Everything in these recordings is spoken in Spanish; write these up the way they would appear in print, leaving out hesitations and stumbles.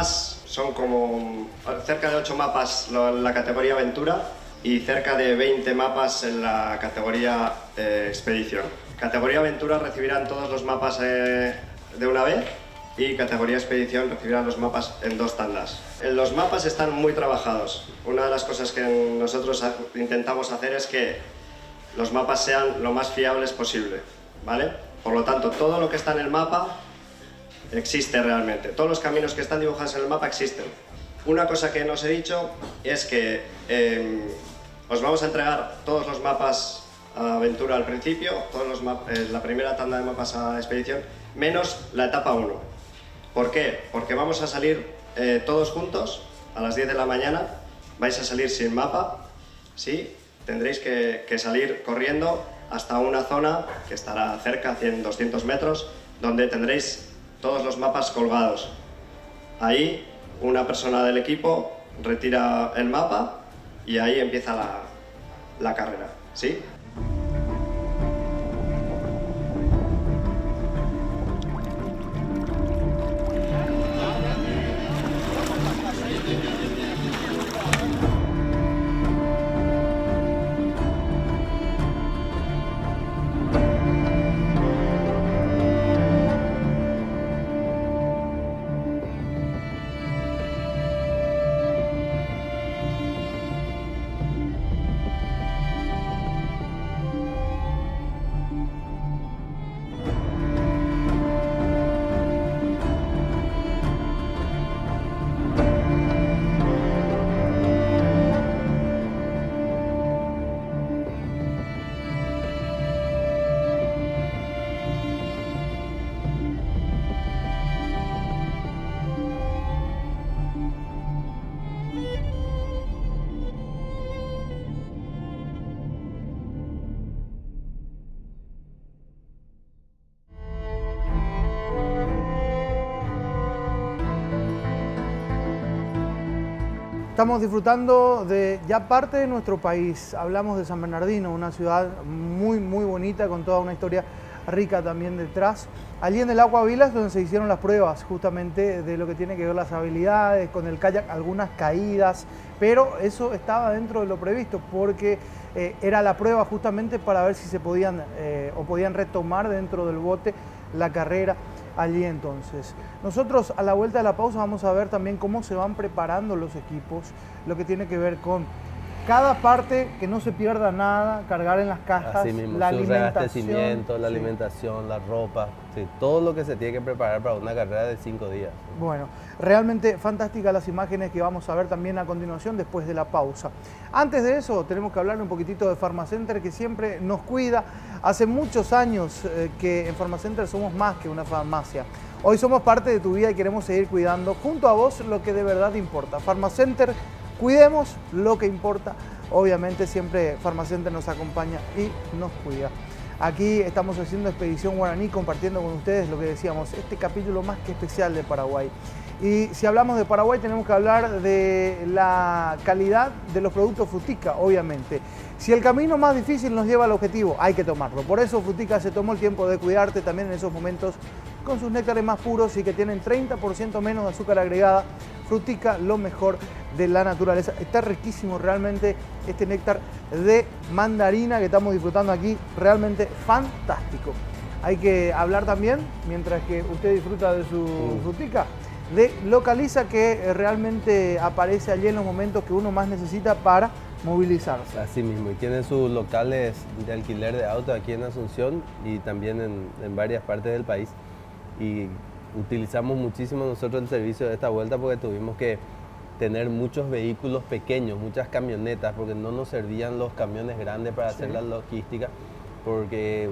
mapas son como cerca de 8 mapas en la categoría aventura y cerca de 20 mapas en la categoría expedición. Categoría aventura recibirán todos los mapas de una vez y categoría expedición recibirán los mapas en 2 tandas. Los mapas están muy trabajados. Una de las cosas que nosotros intentamos hacer es que los mapas sean lo más fiables posible, ¿vale? Por lo tanto, todo lo que está en el mapa existe realmente. Todos los caminos que están dibujados en el mapa existen. Una cosa que no os he dicho es que os vamos a entregar todos los mapas a aventura al principio, la primera tanda de mapas a expedición, menos la etapa 1. ¿Por qué? Porque vamos a salir todos juntos a las 10 de la mañana, vais a salir sin mapa, ¿sí? Tendréis que salir corriendo hasta una zona que estará cerca, 100-200 metros, donde tendréis todos los mapas colgados. Ahí una persona del equipo retira el mapa y ahí empieza la carrera, ¿sí? Estamos disfrutando de ya parte de nuestro país. Hablamos de San Bernardino, una ciudad muy bonita con toda una historia rica también detrás. Allí en el Agua Vilas donde se hicieron las pruebas justamente de lo que tiene que ver las habilidades, con el kayak algunas caídas, pero eso estaba dentro de lo previsto porque era la prueba justamente para ver si se podían podían retomar dentro del bote la carrera allí entonces. Nosotros a la vuelta de la pausa vamos a ver también cómo se van preparando los equipos, lo que tiene que ver con cada parte, que no se pierda nada, cargar en las cajas, así mismo, la su alimentación, reabastecimiento, la alimentación, la ropa, sí, todo lo que se tiene que preparar para una carrera de 5 días. Bueno, realmente fantásticas las imágenes que vamos a ver también a continuación después de la pausa. Antes de eso tenemos que hablar un poquitito de Pharmacenter, que siempre nos cuida. Hace muchos años que en Pharmacenter somos más que una farmacia. Hoy somos parte de tu vida y queremos seguir cuidando junto a vos lo que de verdad importa. Pharmacenter, cuidemos lo que importa. Obviamente siempre Pharmacenter nos acompaña y nos cuida. Aquí estamos haciendo Expedición Guaraní, compartiendo con ustedes lo que decíamos, este capítulo más que especial de Paraguay. Y si hablamos de Paraguay tenemos que hablar de la calidad de los productos Frutica, obviamente. Si el camino más difícil nos lleva al objetivo, hay que tomarlo. Por eso Frutica se tomó el tiempo de cuidarte también en esos momentos con sus néctares más puros y que tienen 30% menos de azúcar agregada. Frutica, lo mejor de la naturaleza. Está riquísimo realmente este néctar de mandarina que estamos disfrutando aquí, realmente fantástico. Hay que hablar también, mientras que usted disfruta de su Frutica, de Localiza, que realmente aparece allí en los momentos que uno más necesita para movilizarse. Así mismo, y tienen sus locales de alquiler de autos aquí en Asunción y también en varias partes del país. Y utilizamos muchísimo nosotros el servicio de esta vuelta porque tuvimos que tener muchos vehículos pequeños, muchas camionetas, porque no nos servían los camiones grandes para hacer la logística, porque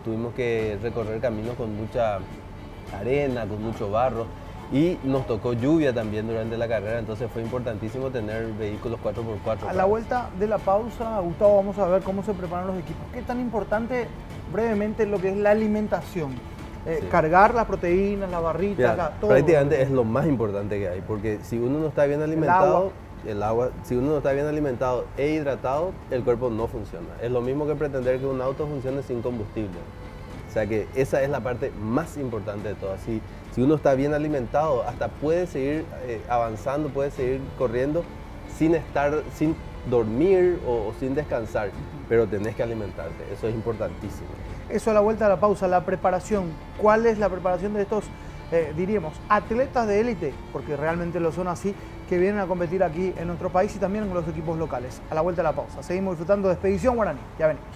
tuvimos que recorrer caminos con mucha arena, con mucho barro, y nos tocó lluvia también durante la carrera, entonces fue importantísimo tener vehículos 4x4. A la vuelta de la pausa, Gustavo, vamos a ver cómo se preparan los equipos. ¿Qué tan importante, brevemente, lo que es la alimentación? Cargar las proteínas, las barritas, todo. Prácticamente es lo más importante que hay, porque si uno no está bien alimentado, el agua, si uno no está bien alimentado e hidratado, el cuerpo no funciona. Es lo mismo que pretender que un auto funcione sin combustible. O sea que esa es la parte más importante de todo. Si Si uno está bien alimentado, hasta puede seguir avanzando, puede seguir corriendo sin dormir o sin descansar, pero tenés que alimentarte, eso es importantísimo. Eso a la vuelta a la pausa, la preparación. ¿Cuál es la preparación de estos, diríamos, atletas de élite? Porque realmente lo son así, que vienen a competir aquí en nuestro país y también en los equipos locales. A la vuelta a la pausa. Seguimos disfrutando de Expedición Guaraní. Ya venimos.